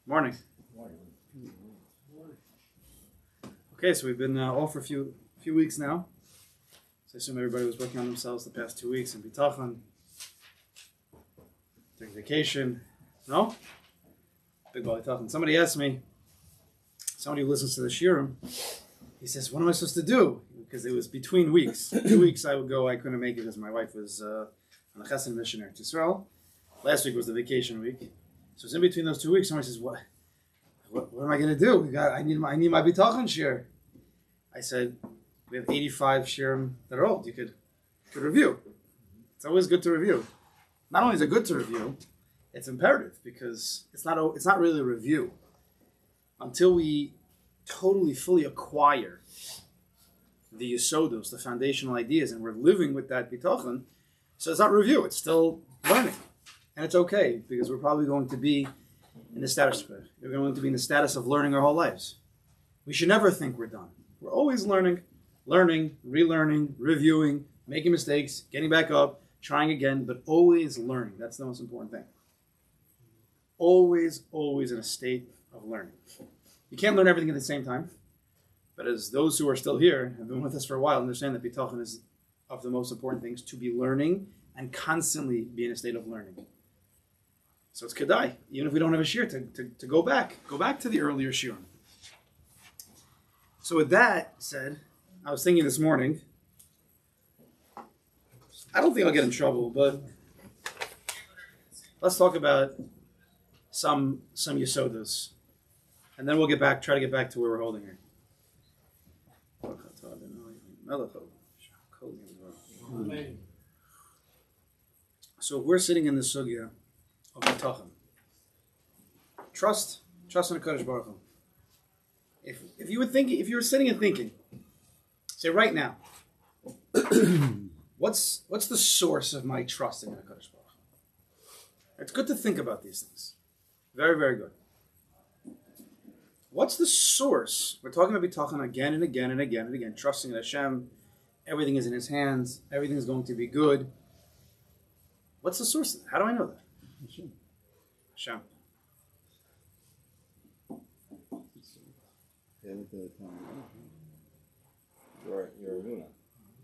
Morning. Okay, so we've been off for a few weeks now. So I assume everybody was working on themselves the past 2 weeks in Bitachon, taking vacation. No? Big ball Bitachon. Somebody asked me, somebody who listens to the Shiur, he says, what am I supposed to do? Because it was between weeks. 2 weeks I would go, I couldn't make it because my wife was on a Chesed missionary to Israel. Last week was the vacation week. So it's in between those 2 weeks. Somebody says, "What am I going to do? I need my Bitachon Shiur." I said, "We have 85 Shiurim that are old. You could review. It's always good to review. Not only is it good to review, it's imperative because it's not really a review until we totally fully acquire the yisodos, the foundational ideas, and we're living with that Bitachon. So it's not review. It's still learning." And it's okay, because we're probably going to be in the status of learning our whole lives. We should never think we're done. We're always learning, relearning, reviewing, making mistakes, getting back up, trying again, but always learning. That's the most important thing. Always in a state of learning. You can't learn everything at the same time, but as those who are still here, have been with us for a while, understand that Bitachon is of the most important things, to be learning and constantly be in a state of learning. So it's kedai, even if we don't have a shiur, to go back to the earlier shiur. So with that said, I was thinking this morning, I don't think I'll get in trouble, but let's talk about some yisodos, and then we'll try to get back to where we're holding here. So if we're sitting in the sugya of Bitachon, trust in the Kodesh Baruch Hu. If you were sitting and thinking, say right now, what's the source of my trust in the Kodesh Baruch Hu? It's good to think about these things. Very, very good. What's the source? We're talking about Bitachon again and again and again and again, trusting in Hashem. Everything is in His hands. Everything is going to be good. What's the source of that? How do I know that? Hashem.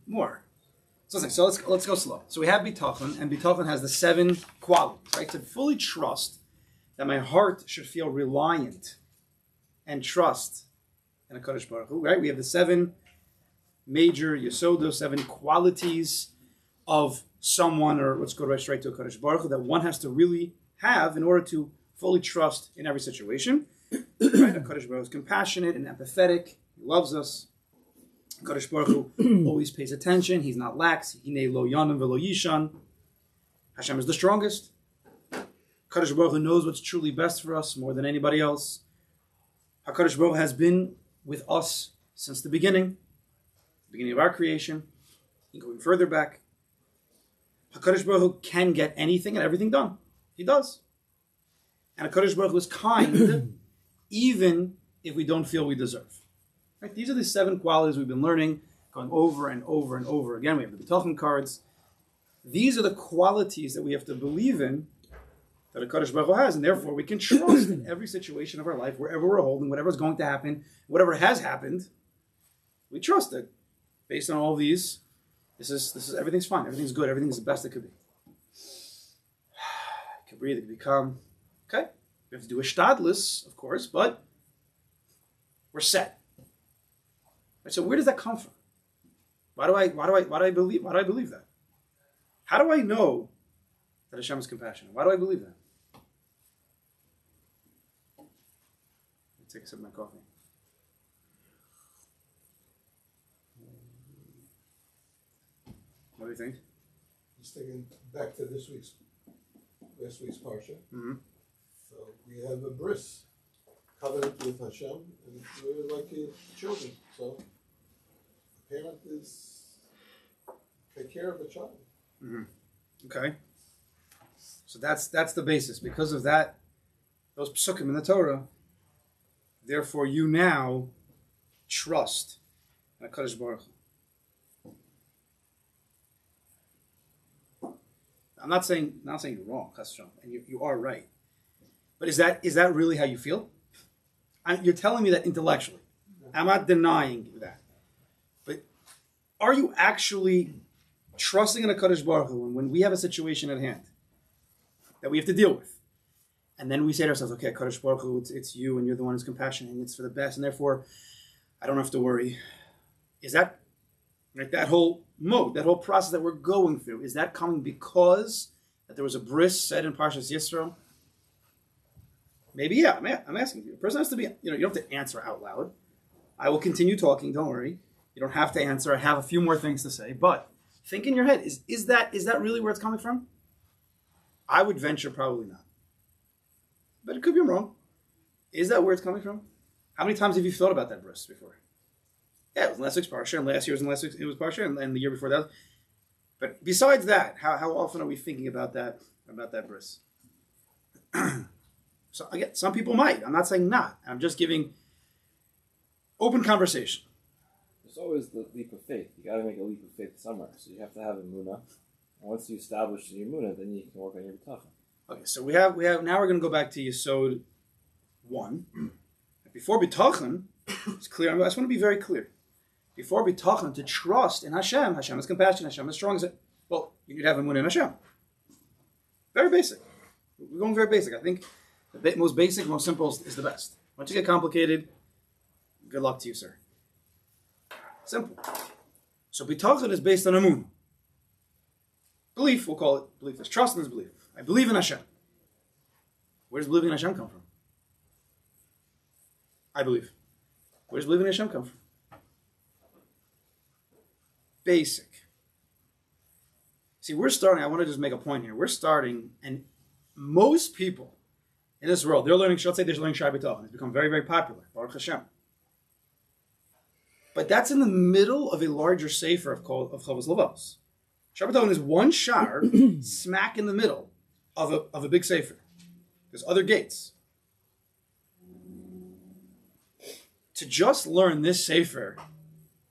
More. So let's go slow. So we have Bitachon, and Bitachon has the 7 qualities, right? To fully trust that my heart should feel reliant and trust in a Kodesh Baruch Hu, right? We have the 7 major yisodos, 7 qualities of someone, or let's go right straight to a Kodesh Baruch Hu, that one has to really have in order to fully trust in every situation. Right? A Kodesh Baruch Hu is compassionate and empathetic. He loves us. A Kodesh Baruch Hu always pays attention. He's not lax. Hinei lo yanim velo yishan. Hashem is the strongest. Kodesh Baruch Hu knows what's truly best for us more than anybody else. HaKadosh Baruch Hu has been with us since the beginning of our creation, and going further back. HaKadosh Baruch Hu can get anything and everything done. He does. And HaKadosh Baruch Hu is kind, even if we don't feel we deserve. Right? These are the 7 qualities we've been learning, going over and over and over again. We have the Bitachon cards. These are the qualities that we have to believe in, that HaKadosh Baruch Hu has, and therefore we can trust in every situation of our life, wherever we're holding, whatever's going to happen, whatever has happened, we trust it. Based on all these, this is everything's fine, everything's good, everything's the best it could be. It can breathe, it can be calm. Okay? We have to do a shtadlis, of course, but we're set. Right, so where does that come from? Why do I believe that? How do I know that Hashem is compassionate? Why do I believe that? Let's take a sip of my coffee. What do you think? Just thinking back to last week's parsha. Mm-hmm. So we have a bris, covenant with Hashem, and we're like children. So a parent is take care of the child. Mm-hmm. Okay. So that's the basis. Because of that, those psukim in the Torah, therefore you now trust in HaKadosh Baruch Hu. I'm not saying you're wrong, and you are right. But is that really how you feel? You're telling me that intellectually. I'm not denying that. But are you actually trusting in a Kodesh Baruch Hu when we have a situation at hand that we have to deal with? And then we say to ourselves, okay, Kodesh Baruch Hu, it's you and you're the one who's compassionate and it's for the best, and therefore I don't have to worry. Is that, like, that whole mode, that whole process that we're going through, is that coming because that there was a bris said in Parshas Yisro? Maybe, yeah, I'm asking you. A person has to be, you don't have to answer out loud. I will continue talking, don't worry. You don't have to answer. I have a few more things to say, but think in your head, is that really where it's coming from? I would venture probably not. But it could be wrong. Is that where it's coming from? How many times have you thought about that bris before? Yeah, it was last week's Parsha, and last year was in last week's, it was Parsha, and the year before that. But besides that, how often are we thinking about that bris? So again, some people might. I'm not saying not. I'm just giving open conversation. There's always the leap of faith. You got to make a leap of faith somewhere. So you have to have a munah. And once you establish your munah, then you can work on your bitachon. Okay, so we have now we're going to go back to Yesod 1. Before bitachon, it's clear. I just want to be very clear. Before bitachon, to trust in Hashem. Hashem is compassionate. Hashem is strong. Well, you need to have a munah in Hashem. Very basic. We're going very basic. I think the most basic, most simple is the best. Once you get complicated, good luck to you, sir. Simple. So bitachon is based on amun. Belief, we'll call it belief. There's trust and there's belief. I believe in Hashem. Where does believing in Hashem come from? I believe. Where does believing in Hashem come from? Basic. See, we're starting, I want to just make a point here. We're starting, and most people in this world, they're learning, let's say they're learning Shaar Habitachon. It's become very, very popular. Baruch Hashem. But that's in the middle of a larger sefer of Chovos Levavos. Shaar Habitachon is one shar smack in the middle of a big sefer. There's other gates. To just learn this sefer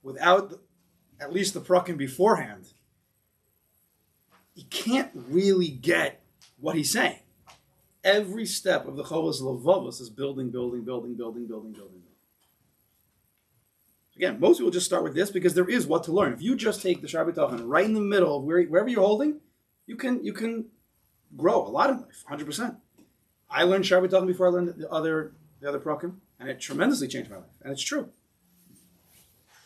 without at least the prakim beforehand, you can't really get what he's saying. Every step of the Chovos Levavos is building. Again, most people just start with this because there is what to learn. If you just take the Shaar Habitachon right in the middle of wherever you're holding, you can grow a lot in life, 100%. I learned Shaar Habitachon before I learned the other prakim, and it tremendously changed my life, and it's true.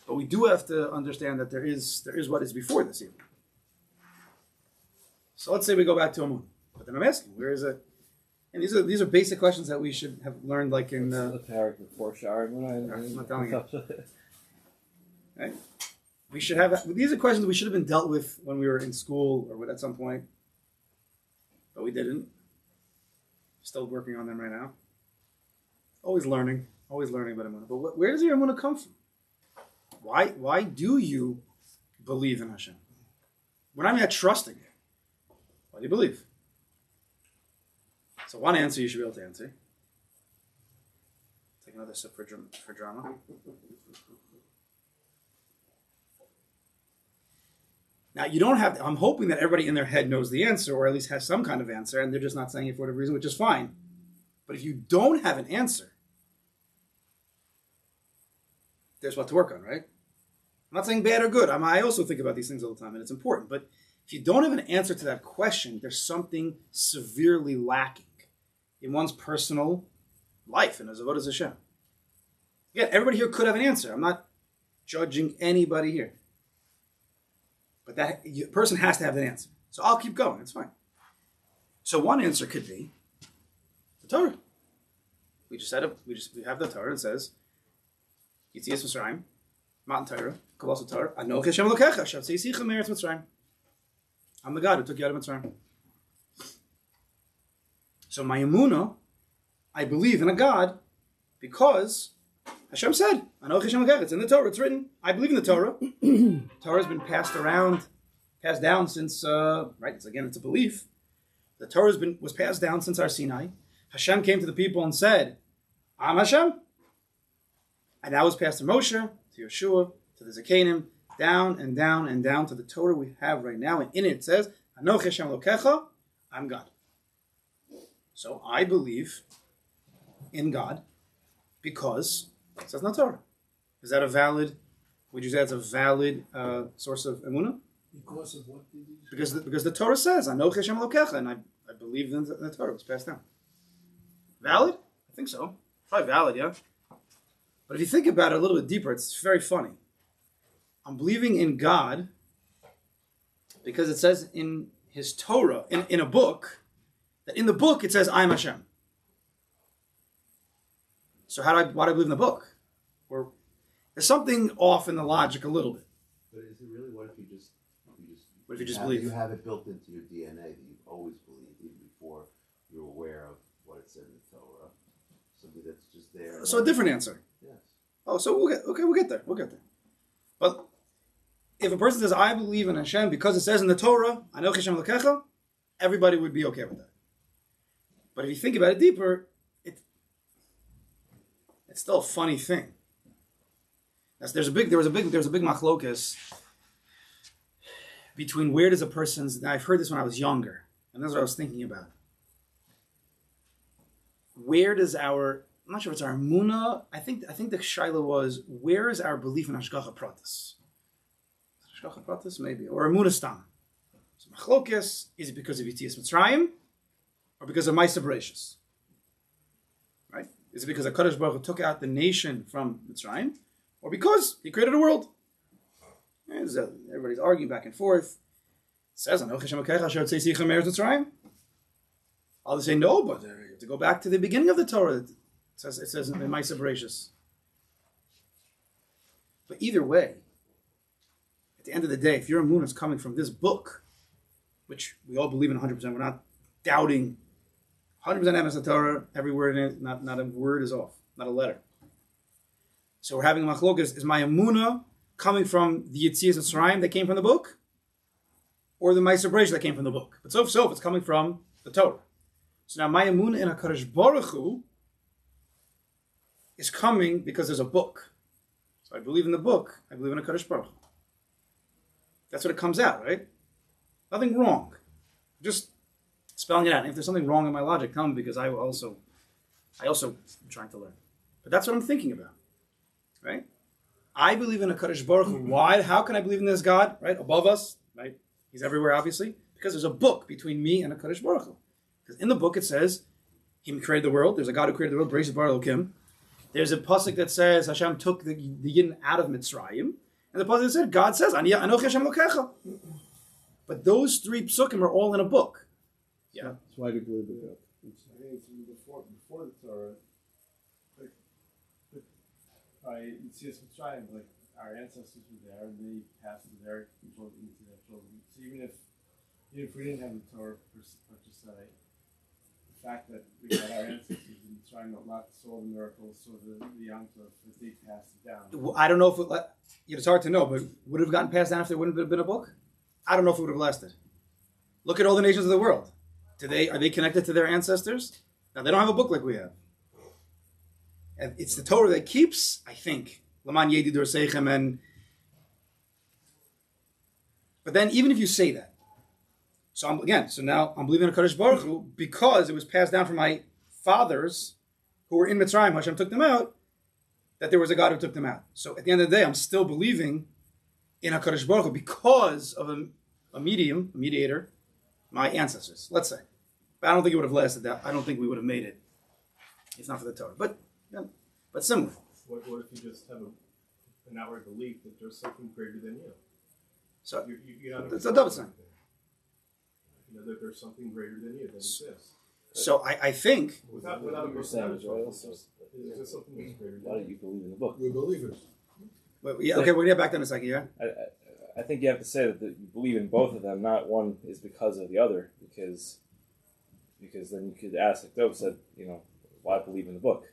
But we do have to understand that there is what is before this even. So let's say we go back to Amun. But then I'm asking, where is it? And these are basic questions that we should have learned, like in the parak before Shaar. I'm not telling you. Right? We should have. These are questions we should have been dealt with when we were in school or at some point, but we didn't. Still working on them right now. Always learning about Emunah. But where does your Emunah come from? Why do you believe in Hashem? We're not yet trusting. Why do you believe? So one answer you should be able to answer. Take another sip for drama. Now, you don't have to, I'm hoping that everybody in their head knows the answer, or at least has some kind of answer, and they're just not saying it for whatever reason, which is fine. But if you don't have an answer, there's what to work on, right? I'm not saying bad or good. I also think about these things all the time, and it's important. But if you don't have an answer to that question, there's something severely lacking in one's personal life and as avodas Hashem. Again, everybody here could have an answer. I'm not judging anybody here. But that person has to have an answer. So I'll keep going. It's fine. So one answer could be the Torah. We just said it. We have the Torah. It says, Yitzias Mitzrayim, Matan Torah, Kavos Torah, Anochi Hashem Elokecha, Shavtzeisicha Meretz Mitzrayim. I'm the God who took you out of Mitzrayim. So my emunah, I believe in a God because Hashem said, Anochi Hashem Elokecha. It's in the Torah. It's written. I believe in the Torah. Torah has been passed down since, right? It's a belief. The Torah was passed down since our Sinai. Hashem came to the people and said, I'm Hashem. And that was passed to Moshe, to Yeshua, to the Zakanim, down and down and down to the Torah we have right now. And in it says, Anochi Hashem Elokecha, I'm God. So I believe in God because it says in the Torah. Is that a valid? Would you say that's a valid source of emunah? Because of what did you say? Because the Torah says, "Anochi Hashem Elokecha," and I believe in the Torah. It's passed down. Valid? I think so. Probably valid, yeah. But if you think about it a little bit deeper, it's very funny. I'm believing in God because it says in His Torah, in a book, that in the book it says, "I am Hashem." So why do I believe in the book? Or there's something off in the logic a little bit. But is it really? What if you just believe? You have it built into your DNA that you've always believed, even before you're aware of what it said in the Torah. Something that's just there. So a different answer. Yes. Oh, so we'll get there. But if a person says, "I believe in Hashem because it says in the Torah, Anochi Hashem Elokecha," everybody would be okay with that. But if you think about it deeper, it's still a funny thing. There was a big machlokas between where does a person's. Now I've heard this when I was younger, and that's what I was thinking about. Where does I'm not sure if it's our emunah. I think the shaila was, where is our belief in Hashgacha Pratis? Hashgacha Pratis maybe, or emunah stam. So machlokas, is it because of Yetzias Mitzrayim, or because of Ma'aseh Bereishis? Right? Is it because HaKadosh Baruch Hu took out the nation from Mitzrayim, or because He created a world? Everybody's arguing back and forth. It says, "Anochi Hashem Elokecha asher tzeisecha me'eretz Mitzrayim." Others say no, but you have to go back to the beginning of the Torah. It says in Ma'aseh Bereishis. But either way, at the end of the day, if your emunah is coming from this book, which we all believe in 100%, we're not doubting 100% emes Torah, every word in it, not a word is off, not a letter. So we're having a machlokas. Is my emunah coming from the Yetzias Mitzrayim that came from the book, or the Ma'aseh Bereishis that came from the book? But so if it's coming from the Torah. So now my emunah in HaKadosh Baruch Hu is coming because there's a book. So I believe in the book. I believe in HaKadosh Baruch Hu. That's what it comes out, right? Nothing wrong. Just spelling it out. And if there's something wrong in my logic, tell me, because I also am trying to learn. But that's what I'm thinking about, right? I believe in HaKadosh Baruch Hu. Why? How can I believe in this God, right? Above us, right? He's everywhere, obviously. Because there's a book between me and HaKadosh Baruch Hu. Because in the book it says, He created the world. There's a God who created the world. Bereshit bara Elokim. There's a pasuk that says Hashem took the Yidden out of Mitzrayim. And the pasuk that said, God says, Anochi Hashem Elokecha. But those three psukim are all in a book. Yeah. That's why we believe the book. I think it's before the Torah. By Yetzias Mitzrayim, like our ancestors were there, and they passed to their children to their children. So even if we didn't have the Torah per se, the fact that we had our ancestors in Mitzrayim that not saw the miracles, saw the Yom Tov, that they passed it down. I don't know if it's hard to know, but would it have gotten passed down if there wouldn't have been a book? I don't know if it would have lasted. Look at all the nations of the world. Are they connected to their ancestors? Now they don't have a book like we have. And it's the Torah that keeps, I think, Laman Yedi Dorsechem. But then even if you say that, so now I'm believing in HaKadosh Baruch Hu because it was passed down from my fathers who were in Mitzrayim, Hashem took them out, that there was a God who took them out. So at the end of the day, I'm still believing in HaKadosh Baruch Hu because of a mediator, my ancestors, let's say. But I don't think it would have lasted that. I don't think we would have made it if not for the Torah. But similar. What if you just have an outright belief that there's something greater than you? So you're not it's a double sign. You know that there's something greater than you that exists. So I think Without a book, is there something that's greater than Why do you believe in the book? We're believers. But yeah, okay, we'll get back to that in a second, yeah? I think you have to say that you believe in both of them, not one is because of the other, because then you could ask, like Dov said, why believe in the book?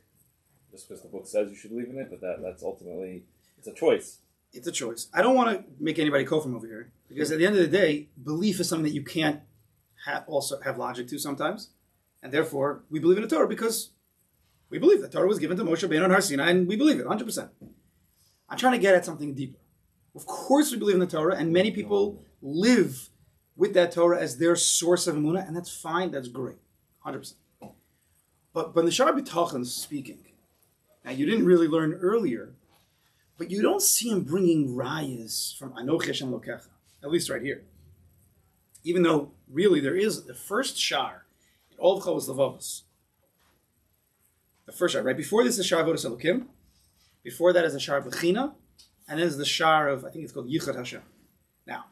Just because the book says you should believe in it, but that's ultimately, it's a choice. It's a choice. I don't want to make anybody go from over here, because at the end of the day, belief is something that you can't also have logic to sometimes, and therefore, we believe in the Torah because we believe that Torah was given to Moshe Rabbeinu on Har Sinai, and we believe it, 100%. I'm trying to get at something deeper. Of course we believe in the Torah, and many people live with that Torah as their source of emunah, and that's fine, that's great, 100%. But when the Shaar Habitachon is speaking, now you didn't really learn earlier, but you don't see him bringing rayas from Anochi Hashem Lokecha, at least right here. Even though really there is the first Shar in all of Chovos Levavos. The first Shar, right before this is Shar Avodas Elokim. Before that is the Shar Bechina, and then is the Shar of, I think it's called Yichud Hashem. Now,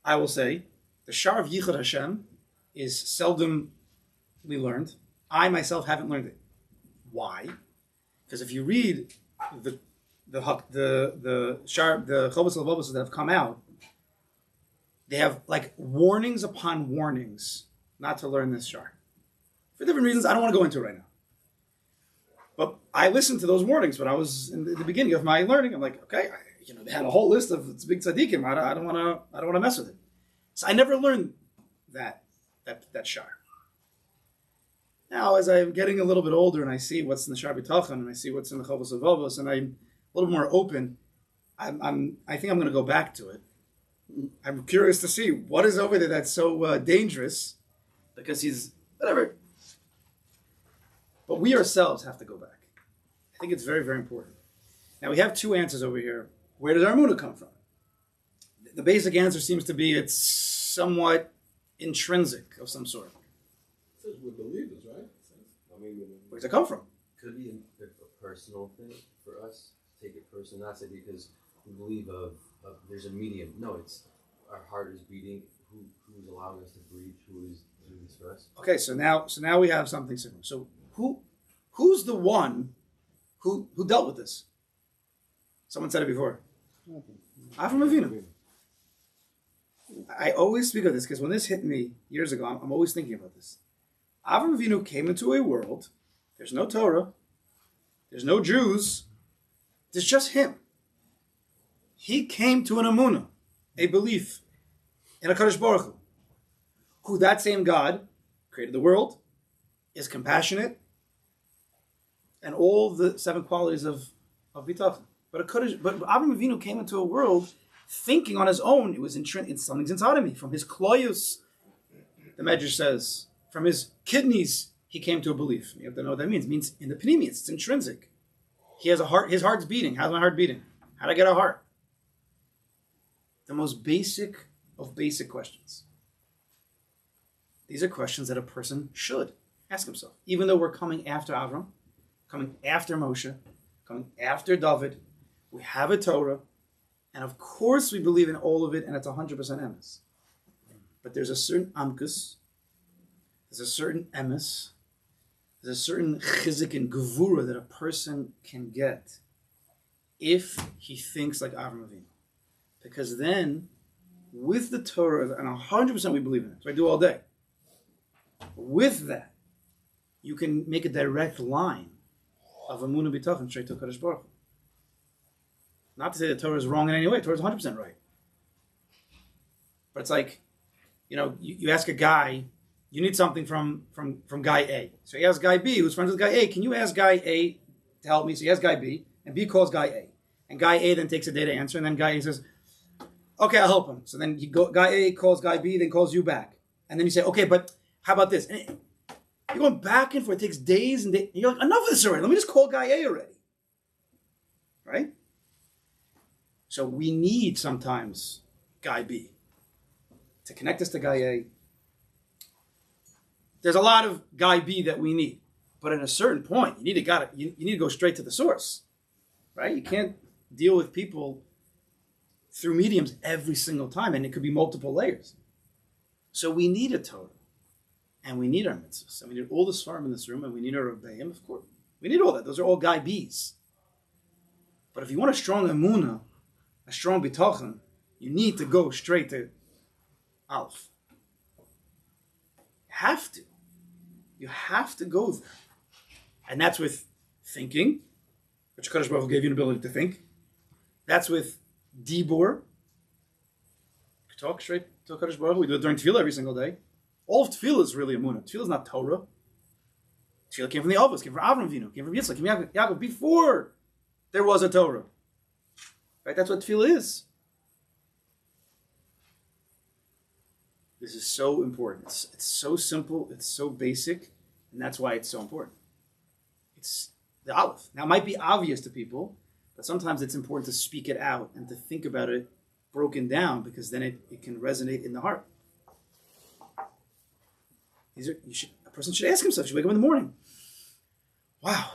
I will say, the Shar of Yichud Hashem is seldomly learned. I myself haven't learned it. Why? Because if you read the Chovos Levavos that have come out, they have like warnings upon warnings not to learn this Shar. For different reasons, I don't want to go into it right now. But I listened to those warnings when I was in the beginning of my learning. I'm like, okay, they had a whole list of big tzaddikim. I don't want to mess with it. So I never learned that Shar. Now, as I'm getting a little bit older and I see what's in the Shaar Habitachon and I see what's in the Chovos Levavos and I'm a little more open, I think I'm going to go back to it. I'm curious to see what is over there that's so dangerous, because he's whatever. But we ourselves have to go back. I think it's very, very important. Now we have two answers over here. Where does our emunah come from? The basic answer seems to be it's somewhat intrinsic of some sort. It says we're believers, right? Where does it come from? Could it be a personal thing for us? Take it personal, not say because we believe of there's a medium. No, it's our heart is beating. Who's allowing us to breathe? Who is doing this for us? Okay, so now we have something similar. So who's the one who dealt with this? Someone said it before. Avram Avinu. I always speak of this because when this hit me years ago, I'm always thinking about this. Avram Avinu came into a world. There's no Torah. There's no Jews. There's just him. He came to an emunah, a belief in a Kodesh Baruch Hu, who that same God created the world, is compassionate, and all the 7 qualities of bitachon. But Avram Avinu came into a world thinking on his own. It was something's inside of me. From his kloyus, the Medrash says, from his kidneys, he came to a belief. You have to know what that means. It means in the pneumius, it's intrinsic. He has a heart. His heart's beating. How's my heart beating? How do I get a heart? The most basic of basic questions. These are questions that a person should ask himself. Even though we're coming after Avram, coming after Moshe, coming after David, we have a Torah, and of course we believe in all of it, and it's 100% emes. But there's a certain amkus, there's a certain emes, there's a certain chizik and gevura that a person can get if he thinks like Avram Avinu. Because then, with the Torah, and 100% we believe in it, so I do all day. With that, you can make a direct line of emunah bitachon straight to Kodesh Baruch Hu. Not to say that Torah is wrong in any way. Torah is 100% right. But it's like, you ask a guy, you need something from guy A. So he asks guy B, who's friends with guy A, can you ask guy A to help me? So he asks guy B, and B calls guy A. And guy A then takes a day to answer, and then guy A says, okay, I'll help him. So then guy A calls guy B, then calls you back. And then you say, okay, but how about this? And you're going back and forth. It takes days and days. And you're like, enough of this already. Let me just call guy A already. Right? So we need sometimes guy B to connect us to guy A. There's a lot of guy B that we need. But at a certain point, you need to go straight to the source. Right? You can't deal with people through mediums every single time, and it could be multiple layers. So we need a Torah, and we need our mitzvahs, and we need all the svarim in this room, and we need our Rabbeim, of course. We need all that. Those are all guy B's. But if you want a strong emunah, a strong bitachon, you need to go straight to Aleph. You have to. You have to go there. And that's with thinking, which Kodesh Baruch Hu gave you an ability to think. That's with Dibur. Talk straight to Kodesh Baruch Hu. We do it during Tefillah every single day. All of Tefillah is really emunah. Tefillah is not Torah. Tefillah came from the Avos, came from Avram Avinu, came from Yitzchak, came from Yaakov, before there was a Torah. Right? That's what Tefillah is. This is so important. It's so simple. It's so basic. And that's why it's so important. It's the Aleph. Now, it might be obvious to people, but sometimes it's important to speak it out and to think about it broken down, because then it can resonate in the heart. A person should ask himself, should wake up in the morning. Wow,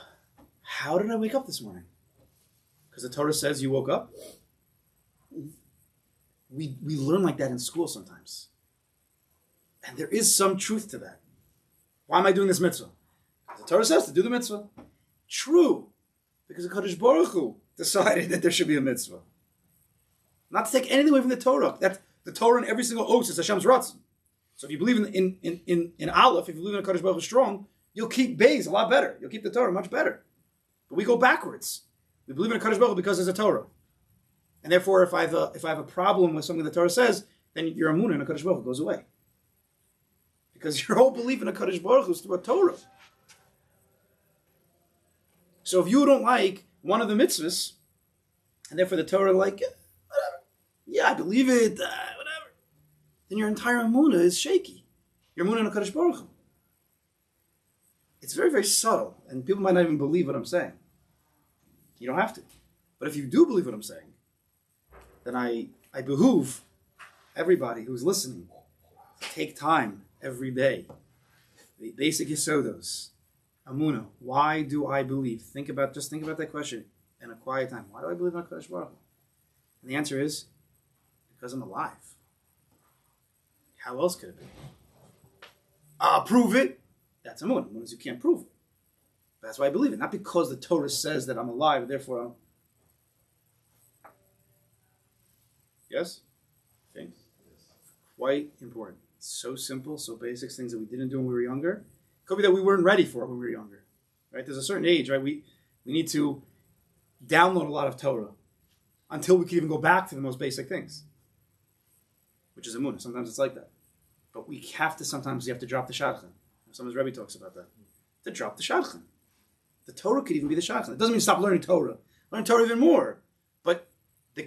how did I wake up this morning? Because the Torah says you woke up. We learn like that in school sometimes. And there is some truth to that. Why am I doing this mitzvah? The Torah says to do the mitzvah. True, because the Kodesh Baruch Hu decided that there should be a mitzvah. Not to take anything away from the Torah. That the Torah in every single oath is Hashem's ratzon. So if you believe in Aleph, if you believe in a Kodesh Baruch Hu strong, you'll keep Beis a lot better. You'll keep the Torah much better. But we go backwards. We believe in a Kodesh Baruch Hu because there's a Torah. And therefore, if I have a problem with something the Torah says, then your emunah in a Kodesh Baruch Hu goes away. Because your whole belief in a Kodesh Baruch Hu is through a Torah. So if you don't like one of the mitzvahs, and therefore the Torah whatever, yeah, I believe it, whatever, then your entire emunah is shaky. Your emunah in a Kodesh Baruch Hu. It's very, very subtle, and people might not even believe what I'm saying. You don't have to. But if you do believe what I'm saying, then I behoove everybody who's listening to take time every day. The basic yisodos. Amunah. Why do I believe? Think about that question in a quiet time. Why do I believe in HaKadosh Baruch Hu? And the answer is, because I'm alive. How else could it be? Prove it. That's Amunah. Amunah is you can't prove it. But that's why I believe it. Not because the Torah says that I'm alive, and therefore I'm... Yes? Things? Quite important. It's so simple, so basic, things that we didn't do when we were younger. It could be that we weren't ready for it when we were younger. Right? There's a certain age, right? We need to download a lot of Torah until we can even go back to the most basic things, which is Amunah. Sometimes it's like that. But sometimes you have to drop the shadchan. Sometimes Rabbi talks about that. To drop the shadchan. The Torah could even be the shadchan. It doesn't mean stop learning Torah. Learn Torah even more. But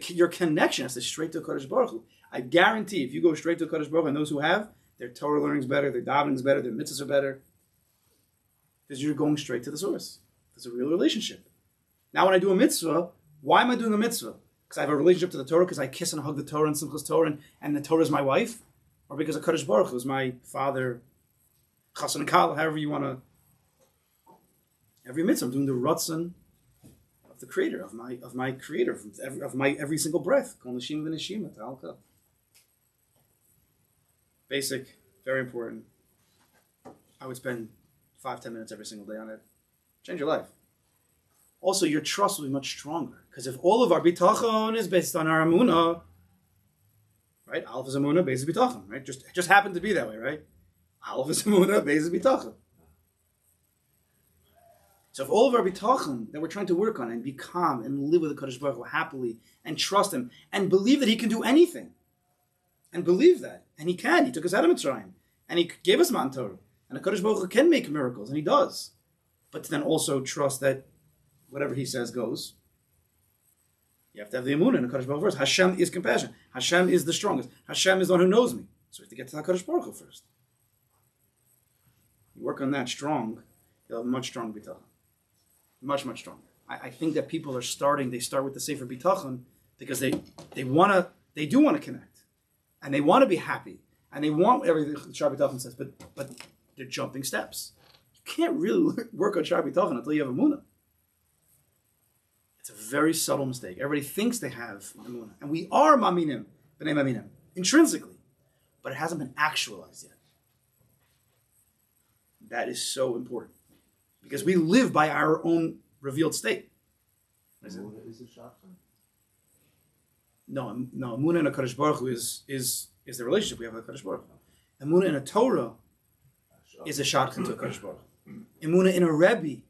your connection is straight to Kodesh Baruch Hu. I guarantee if you go straight to Kodesh Baruch Hu, and those who have, their Torah learning is better, their davening is better, their mitzvahs are better. Because you're going straight to the source. There's a real relationship. Now when I do a mitzvah, why am I doing a mitzvah? Because I have a relationship to the Torah, because I kiss and hug the Torah and Simchas Torah, and the Torah is my wife? Or because of Kodesh Baruch Hu is my father, Chassan and Kal, however you want to. Every mitzvah, I'm doing the ratzon of the Creator, of my Creator, of my every single breath. Kol neshima v'neshima, ta'alka. Basic, very important. I would spend 5-10 minutes every single day on it. Change your life. Also, your trust will be much stronger. Because if all of our bitachon is based on our amunah, right? Aleph is amunah, beis is bitachon, right? It just happened to be that way, right? Aleph is amunah, beis is bitachon. So if all of our bitachon that we're trying to work on and be calm and live with the Kodesh Baruch Hu happily and trust Him and believe that He can do anything, and believe that, and He can. He took us out of Mitzrayim, and He gave us Matan Torah, and the Kodesh Baruch Hu can make miracles, and He does. But to then also trust that whatever He says goes. You have to have the emunah in the Kodesh Baruch Hu first. Hashem is compassion. Hashem is the strongest. Hashem is the one who knows me. So we have to get to the Kodesh Baruch Hu first. You work on that strong, you'll have much stronger bitachon. Much, much stronger. I think that people they start with the Sefer Bitachon because they do want to connect. And they want to be happy. And they want everything Shaar Habitachon says, but they're jumping steps. You can't really work on Shaar Habitachon until you have emunah. It's a very subtle mistake. Everybody thinks they have emunah. And we are maminim, b'nei maminim, intrinsically. But it hasn't been actualized yet. That is so important. Because we live by our own revealed state. Is it shadchan? No, emunah in a Kodesh Baruch Hu is the relationship we have with the Kodesh Baruch Hu. Emunah in a Torah is a shadchan to a Kodesh Baruch Hu. Emunah in a Rebbe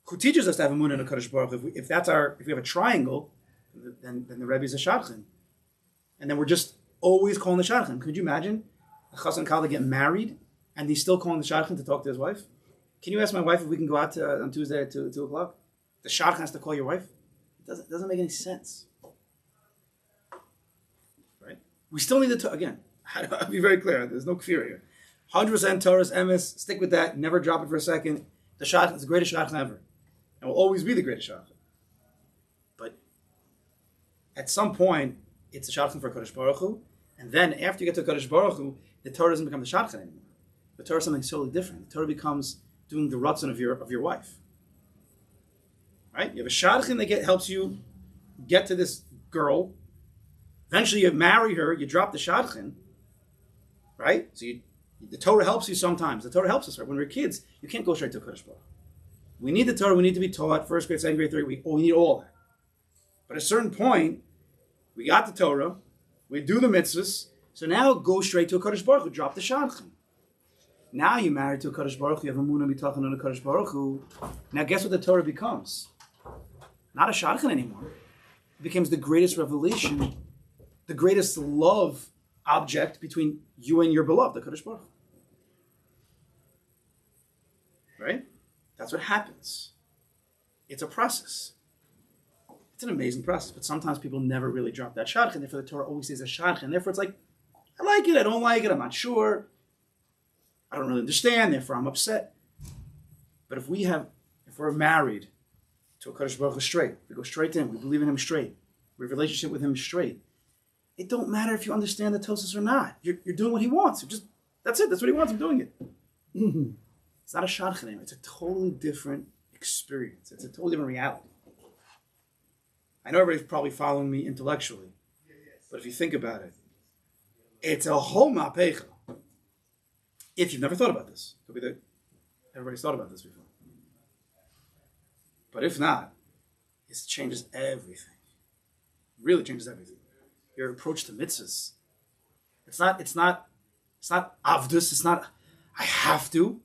who teaches us to have emunah in a Kodesh Baruch Hu. If we have a triangle, then the Rebbe is a shadchan, and then we're just always calling the shadchan. Could you imagine a chassan kala get married and he's still calling the shadchan to talk to his wife? Can you ask my wife if we can go out on Tuesday at 2 o'clock? The shadchan has to call your wife. It doesn't make any sense. We still need to, again, I'll be very clear, there's no kfir here. 100% Torah's emes. Stick with that. Never drop it for a second. The shadchan is the greatest shadchan ever, and will always be the greatest shadchan. But at some point, it's a shadchan for Kodesh Baruch Hu, and then after you get to Kodesh Baruch Hu, the Torah doesn't become the shadchan anymore. The Torah is something totally different. The Torah becomes doing the ratzon of your wife. Right? You have a shadchan that helps you get to this girl. Eventually, you marry her. You drop the shadchan. Right? So the Torah helps you sometimes. The Torah helps us. Right? When we're kids, you can't go straight to Kodesh Baruch. We need the Torah. We need to be taught first grade, second grade, third grade. We need all that. But at a certain point, we got the Torah. We do the mitzvahs. So now go straight to a Kodesh Baruch Hu. Drop the shadchan. Now you're married to a Kodesh Baruch Hu. You have a Munah Bitachon on a Kodesh Baruch Hu. Now guess what the Torah becomes? Not a shadchan anymore. It becomes the greatest revelation, the greatest love object between you and your beloved, the Kodesh Baruch Hu. Right? That's what happens. It's a process. It's an amazing process, but sometimes people never really drop that shadchan. Therefore, the Torah always says a shadchan. Therefore, it's like, I like it, I don't like it, I'm not sure. I don't really understand, therefore I'm upset. But if we're married to a Kodesh Baruch Hu straight, we go straight to him, we believe in him straight, we have a relationship with him straight, it don't matter if you understand the Tosos or not. You're doing what he wants. That's it, that's what he wants, I'm doing it. It's not a shadchan anymore, it's a totally different experience. It's a totally different reality. I know everybody's probably following me intellectually, but if you think about it, it's a whole mapecha. If you've never thought about this, could be that everybody's thought about this before. But if not, it changes everything. Really changes everything. Your approach to mitzvahs. It's not avdus. It's not I have to.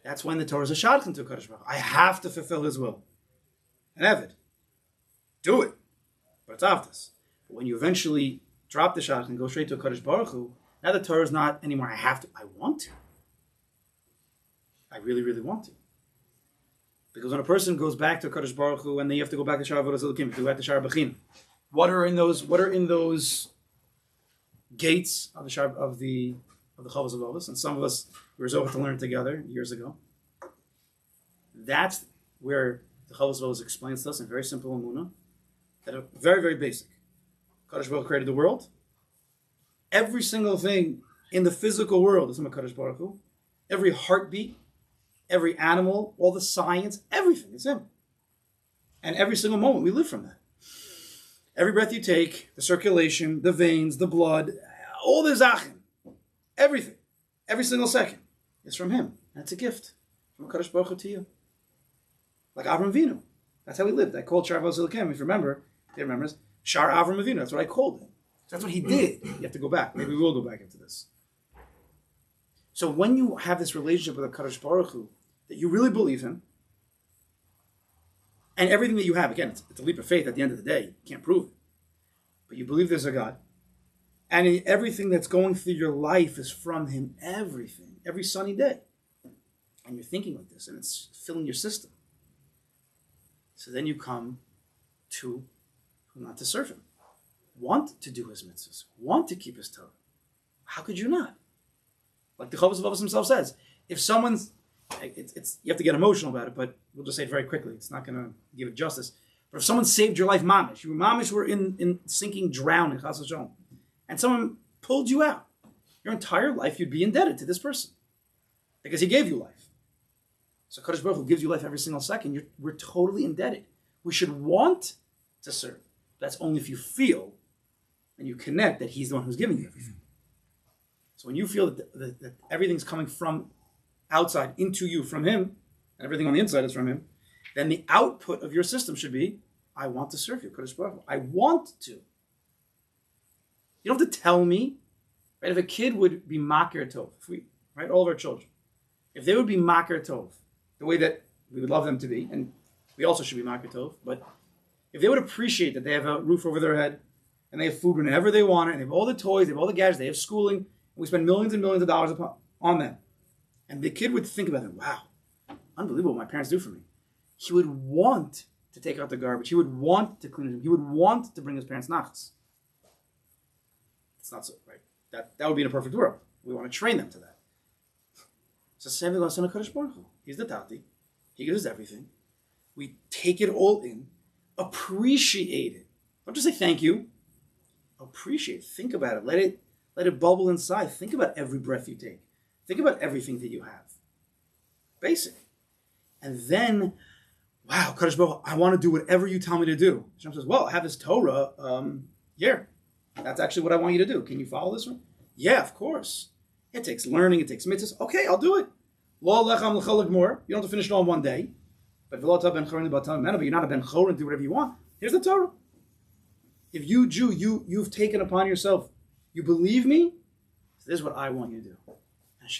That's when the Torah is a shadchan to Kodesh Baruch Hu. I have to fulfill His will. An Eved. Do it. But it's avdus. But when you eventually drop the shadchan and go straight to a Kodesh Baruch Hu, now the Torah is not anymore, I have to, I want to. I really, really want to. Because when a person goes back to a Kodesh Baruch Hu and then you have to go back to Shaar Habitachon, you have to go back to Shaar Habitachon. What are in those gates of the Chavos of Ovis? And some of us we were over to learn together years ago. That's where the Chavos of Ovis explains to us in very simple Emunah, that are very, very basic. Kodesh Baruch Hu created the world. Every single thing in the physical world is from a Kodesh Baruch Hu. Every heartbeat, every animal, all the science, everything is Him. And every single moment we live from that. Every breath you take, the circulation, the veins, the blood, all the zachin, everything, every single second is from Him. And it's a gift from a Kodesh Baruch Hu to you. Like Avram Avinu. That's how we lived. I called Shaar Habitachon, if you remember, they remember, Shaar Avram Avinu. That's what I called it. That's what he did. You have to go back. Maybe we will go back into this. So when you have this relationship with a Kodesh Baruch Hu, that you really believe Him, and everything that you have, again, it's a leap of faith at the end of the day. You can't prove it. But you believe there's a God. And everything that's going through your life is from Him. Everything. Every sunny day. And you're thinking like this, and it's filling your system. So then you come to not to serve Him. Want to do His mitzvahs, want to keep His Torah. How could you not? Like the Chovos of Avos himself says, if someone's, you have to get emotional about it, but we'll just say it very quickly. It's not going to give it justice. But if someone saved your life, mamish, you were in sinking, drowning, chas v'shalom, and someone pulled you out, your entire life you'd be indebted to this person because he gave you life. So Kodesh Baruch Hu gives you life every single second. We're totally indebted. We should want to serve. That's only if you feel and you connect that He's the one who's giving you everything. So when you feel that everything's coming from outside into you from Him, and everything on the inside is from Him, then the output of your system should be, I want to serve you, Kodesh Baruch Hu. I want to. You don't have to tell me. Right? If a kid would be makir tov, right, all of our children, if they would be makir tov, the way that we would love them to be, and we also should be makir tov, but if they would appreciate that they have a roof over their head, and they have food whenever they want it, and they have all the toys, they have all the gadgets, they have schooling, and we spend millions and millions of dollars on them. And the kid would think about it, wow, unbelievable what my parents do for me. He would want to take out the garbage. He would want to clean it. He would want to bring his parents nachas. It's not so, right? That would be in a perfect world. We want to train them to that. It's the same thing with Kodesh Baruch Hu. He's the Tati. He gives us everything. We take it all in, appreciate it. Don't just say thank you. Appreciate it. Think about it. Let it bubble inside. Think about every breath you take. Think about everything that you have. Basic. And then, wow, Kodesh Baruch Hu, I want to do whatever you tell me to do. Hashem says, well, I have this Torah here. That's actually what I want you to do. Can you follow this one? Yeah, of course. It takes learning. It takes mitzvahs. Okay, I'll do it. Lo lechem l'chalek more. You don't have to finish it all in one day. But you're not a ben chor and do whatever you want. Here's the Torah. If you Jew, you've taken upon yourself, you believe me, so this is what I want you to do.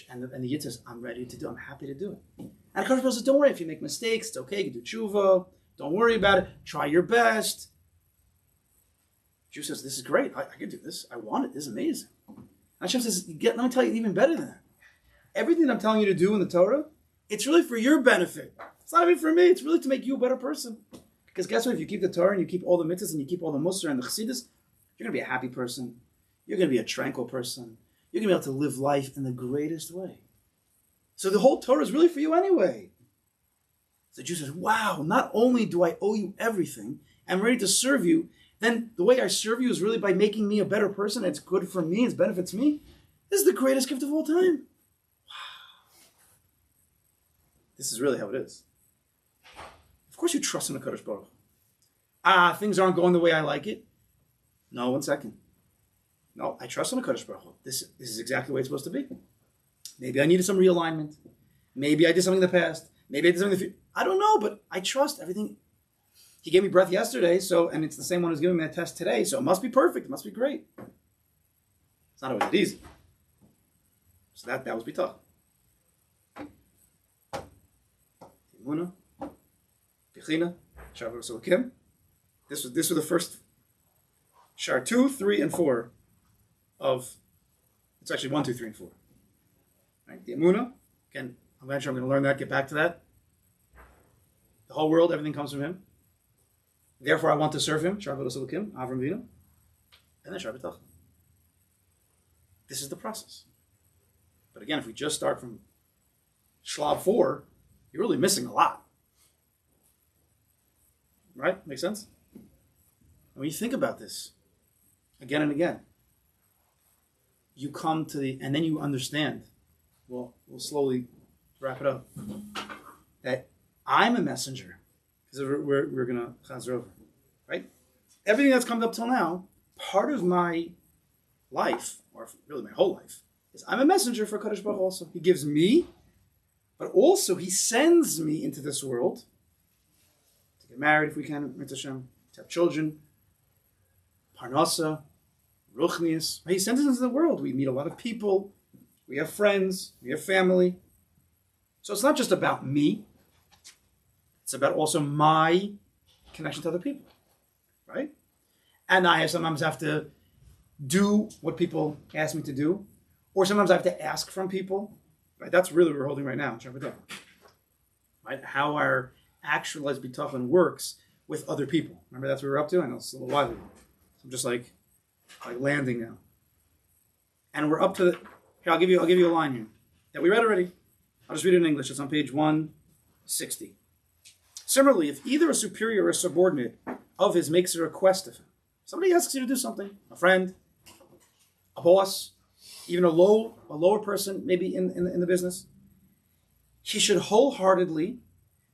And the Yid says, I'm ready to do it. I'm happy to do it. And Kodesh Baruch Hu says, don't worry. If you make mistakes, it's okay. You can do tshuva. Don't worry about it. Try your best. Jew says, this is great. I can do this. I want it. This is amazing. And Hashem says, let me tell you even better than that. Everything that I'm telling you to do in the Torah, it's really for your benefit. It's not even for me. It's really to make you a better person. Because guess what? If you keep the Torah and you keep all the mitzvahs and you keep all the Musar and the Chassidus, you're going to be a happy person. You're going to be a tranquil person. You're going to be able to live life in the greatest way. So the whole Torah is really for you anyway. So the Jew says, wow, not only do I owe you everything, I'm ready to serve you, then the way I serve you is really by making me a better person. It's good for me. It benefits me. This is the greatest gift of all time. Wow. This is really how it is. Of course you trust in the Kodesh Baruch Hu. Things aren't going the way I like it. No, 1 second. No, I trust in the Kodesh Baruch Hu. This is exactly the way it's supposed to be. Maybe I needed some realignment. Maybe I did something in the past. Maybe I did something in the future. I don't know, but I trust everything. He gave me breath yesterday, and it's the same one who's giving me a test today, so it must be perfect. It must be great. It's not always that easy. So that was bitach. Emunah, Bechina, Shaar Habitachon. This was the first Shaar 2, 3, and 4 of. It's actually 1, 2, 3, and 4. Right? The Emunah. Again, eventually I'm going to learn that. Get back to that. The whole world, everything comes from Him. Therefore, I want to serve Him. Shaar Habitachon, Avram Avinu, and then Shaar Habitachon. This is the process. But again, if we just start from Shlav 4, you're really missing a lot. Right? Make sense? And when you think about this again and again, you come to and then you understand. Well, we'll slowly wrap it up. That I'm a messenger. Because we're going to chazer over. Right? Everything that's come up till now, part of my life, or really my whole life, is I'm a messenger for Kodesh Baruch Hu also. He gives me, but also He sends me into this world to get married if we can, to have children, Parnasa, Ruchnius. He sends us into the world. We meet a lot of people. We have friends. We have family. So it's not just about me. It's about also my connection to other people. Right? And I sometimes have to do what people ask me to do. Or sometimes I have to ask from people. Right? That's really what we're holding right now. Right? How our actualized bitachon works with other people. Remember that's what we're up to? I know it's a little while ago. So I'm just like landing now. And we're up to here, I'll give you a line here that we read already. I'll just read it in English. It's on page 160. Similarly, if either a superior or a subordinate of his makes a request of him, somebody asks you to do something, a friend, a boss, even a lower person, maybe in the business, he should wholeheartedly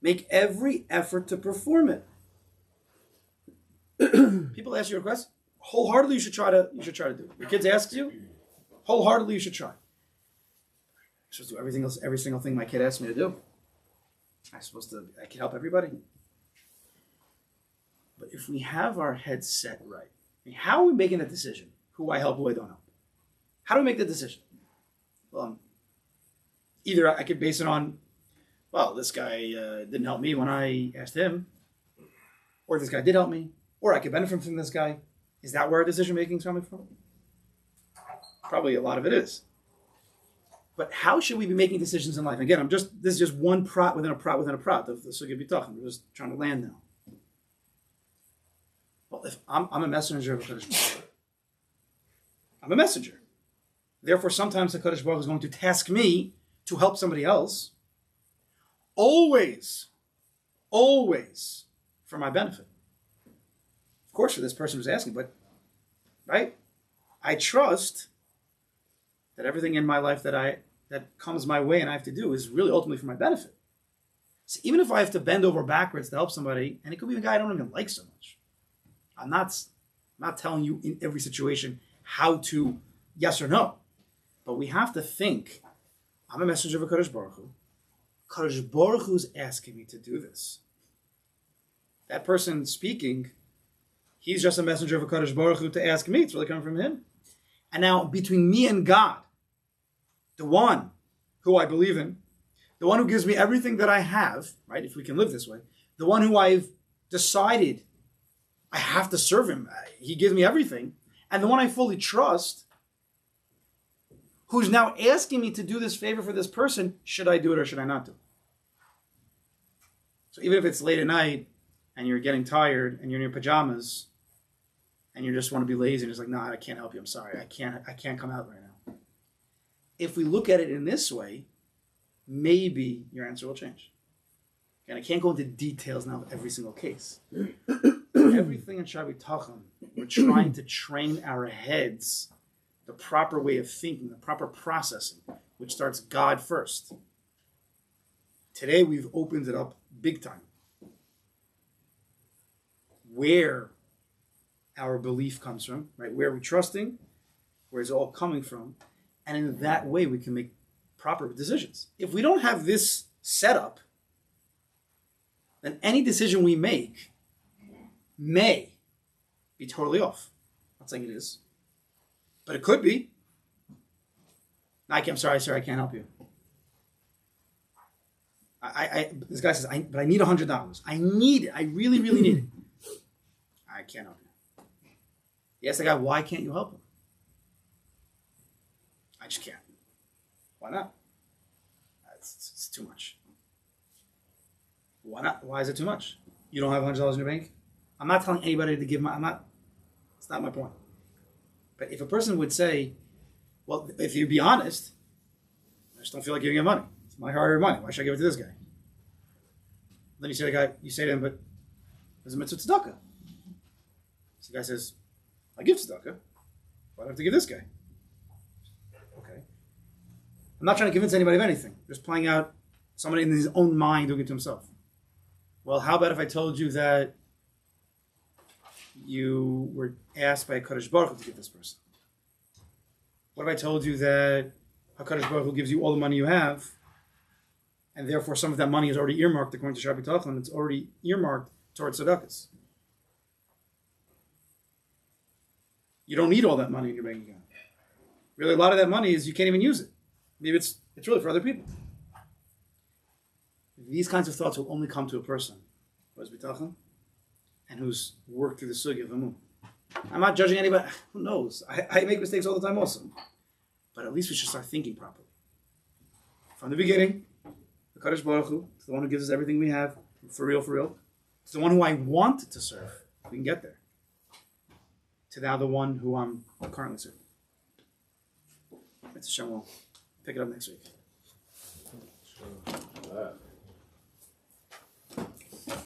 make every effort to perform it. People ask you a request, wholeheartedly you should try to do it. Your kids ask you, wholeheartedly you should try. I'm supposed to do everything else, every single thing my kid asks me to do. I can help everybody. But if we have our heads set right, how are we making that decision? Who I help, who I don't help? How do we make the decision? Well, either I could base it on, well, this guy didn't help me when I asked him, or this guy did help me, or I could benefit from this guy. Is that where our decision making is coming from? Probably a lot of it is. But how should we be making decisions in life? Again, this is just one prat within a prat within a prat. The Sugya Bitachon. We're just trying to land now. Well, if I'm a messenger of a Kodesh, I'm a messenger. Therefore, sometimes the Kodesh Baruch Hu is going to task me to help somebody else. Always for my benefit. Of course, for this person who's asking, but, right? I trust that everything in my life that comes my way and I have to do is really ultimately for my benefit. So even if I have to bend over backwards to help somebody, and it could be a guy I don't even like so much, I'm not telling you in every situation how to yes or no. But we have to think, I'm a messenger of a Kodesh Baruch Hu. Kodesh Baruch Hu's asking me to do this. That person speaking, he's just a messenger of a Kodesh Baruch Hu to ask me. It's really coming from him. And now between me and God, the one who I believe in, the one who gives me everything that I have, right, if we can live this way, the one who I've decided I have to serve him, he gives me everything, and the one I fully trust, who's now asking me to do this favor for this person, should I do it or should I not do it? So even if it's late at night and you're getting tired and you're in your pajamas and you just want to be lazy and just like, no, I can't help you. I'm sorry. I can't come out right now. If we look at it in this way, maybe your answer will change. And I can't go into details now of every single case. Everything in Shaar Habitachon, we're trying to train our heads the proper way of thinking, the proper processing, which starts God first. Today we've opened it up big time. Where our belief comes from, right? Where we're trusting, where it's all coming from, and in that way we can make proper decisions. If we don't have this setup, then any decision we make may be totally off. I'm not saying it is, but it could be. I'm sorry, sir, I can't help you. This guy says, but I need $100. I need it. I really, really need it. I can't help you. He asked the guy, why can't you help him? I just can't. Why not? It's too much. Why not? Why is it too much? You don't have $100 in your bank? I'm not telling anybody to give it's not my point. But if a person would say, well, if you be honest, I just don't feel like giving him money. It's my hard-earned money. Why should I give it to this guy? Then you say to him, but there's a mitzvah tzedakah. So the guy says, I give tzedakah. Why do I have to give this guy? Okay. I'm not trying to convince anybody of anything. Just playing out somebody in his own mind doing it to himself. Well, how about if I told you that you were asked by a Kodesh Baruch Hu to give this person? What if I told you that HaKadosh Baruch Hu gives you all the money you have, and therefore some of that money is already earmarked according to Shaar Habitachon, it's already earmarked towards tzedakahs. You don't need all that money in your bank account. Really, a lot of that money is you can't even use it. Maybe it's really for other people. These kinds of thoughts will only come to a person who has bitachon and who's worked through the sugya of Amun. I'm not judging anybody. Who knows? I make mistakes all the time also. But at least we should start thinking properly. From the beginning, the Kodesh Baruch Hu, it's the one who gives us everything we have, for real. It's the one who I want to serve. We can get there. To now the one who I'm currently serving. It's Hashem will pick it up next week. Sure.